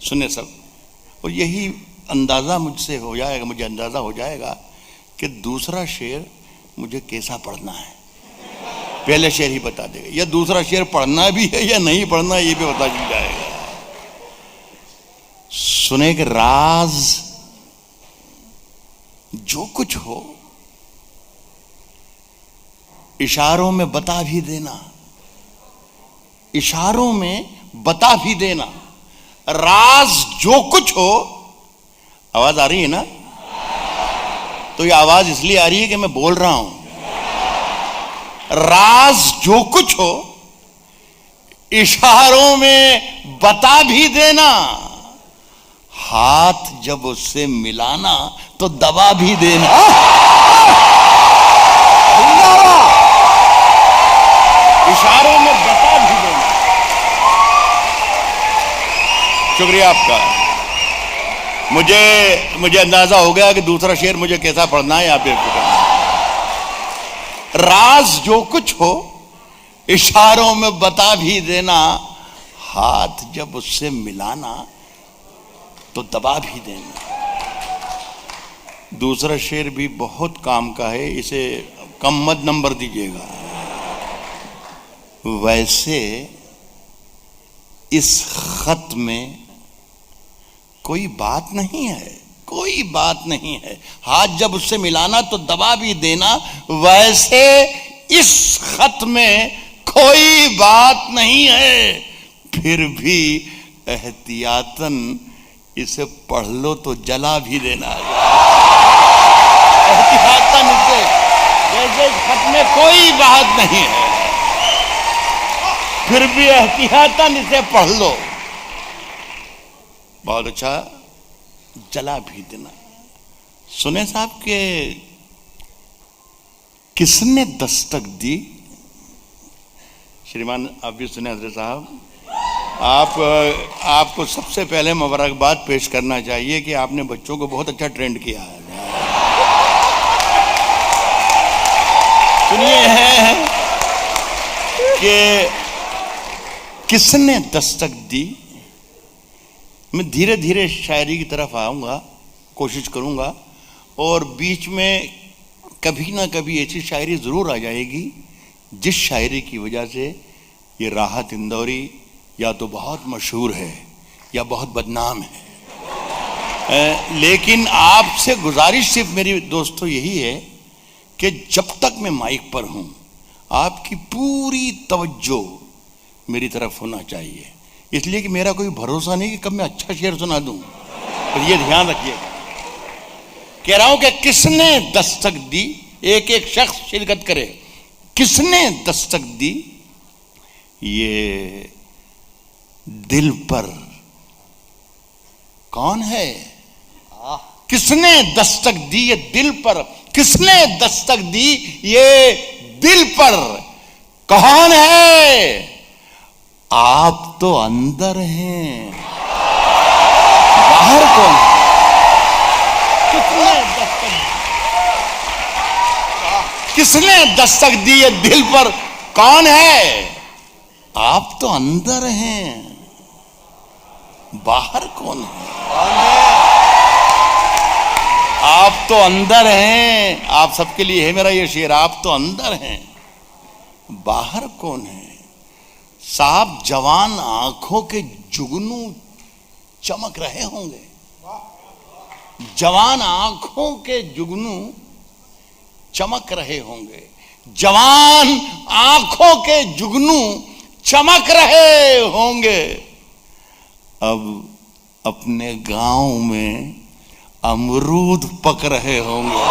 सुने सब, और यही अंदाजा मुझसे हो जाएगा, मुझे अंदाजा हो जाएगा कि दूसरा शेर मुझे कैसा पढ़ना है। पहले शेर ही बता देगा, या दूसरा शेर पढ़ना भी है या नहीं पढ़ना ये भी पता चल जाएगा। सुने कि राज जो कुछ हो इशारों में बता भी देना, इशारों में बता भी देना। राज जो कुछ हो, आवाज आ रही है ना? तो ये आवाज इसलिए आ रही है कि मैं बोल रहा हूं। राज जो कुछ हो इशारों में बता भी देना, हाथ जब उससे मिलाना तो दबा भी देना। इशारों में बता भी देना। शुक्रिया आपका। मुझे अंदाजा हो गया कि दूसरा शेर मुझे कैसा पढ़ना है। आप राज जो कुछ हो इशारों में बता भी देना, हाथ जब उससे मिलाना तो दबा भी देना। दूसरा शेर भी बहुत काम का है, इसे कम मत नंबर दीजिएगा। वैसे इस खत में कोई बात नहीं है, कोई बात नहीं है, हाथ जब उससे मिलाना तो दबा भी देना। वैसे इस खत में कोई बात नहीं है, फिर भी एहतियातन इसे पढ़ लो तो जला भी देना। एहतियातन इसे, जैसे इस खत में कोई बात नहीं है फिर भी एहतियातन इसे पढ़ लो, बहुत अच्छा, जला भी देना। सुने साहब के किसने दस्तक दी? श्रीमान आप भी सुने हजरत साहब, आपको सबसे पहले मुबारकबाद पेश करना चाहिए कि आपने बच्चों को बहुत अच्छा ट्रेंड किया है। सुनिए है कि किसने दस्तक दी। मैं धीरे धीरे शायरी की तरफ आऊंगा, कोशिश करूंगा, और बीच में कभी ना कभी ऐसी शायरी जरूर आ जाएगी जिस शायरी की वजह से ये राहत इंदौरी या तो बहुत मशहूर है या बहुत बदनाम है। लेकिन आपसे गुजारिश सिर्फ मेरी दोस्तों यही है कि जब तक मैं माइक पर हूं आपकी पूरी तवज्जो मेरी तरफ होना चाहिए, इसलिए कि मेरा कोई भरोसा नहीं कि कब मैं अच्छा शेर सुना दूं, तो ये ध्यान रखिएगा। कह रहा हूं कि किसने दस्तक दी, एक एक शख्स शिरकत करे। किसने दस्तक दी ये दिल पर? कौन है? किसने दस्तक दी ये दिल पर? किसने दस्तक दी ये दिल पर? कौन है? आप तो अंदर हैं, बाहर कौन है? किसने दस्तक दी है दिल पर? कौन है? आप तो अंदर हैं, बाहर कौन है? आप तो अंदर हैं। आप सबके लिए है मेरा ये शेर, आप तो अंदर हैं, बाहर कौन है? साहब जवान आंखों के जुगनू चमक रहे होंगे, जवान आंखों के जुगनू चमक रहे होंगे, जवान आंखों के जुगनू चमक रहे होंगे। अब अपने गांव में अमरूद पक रहे होंगे।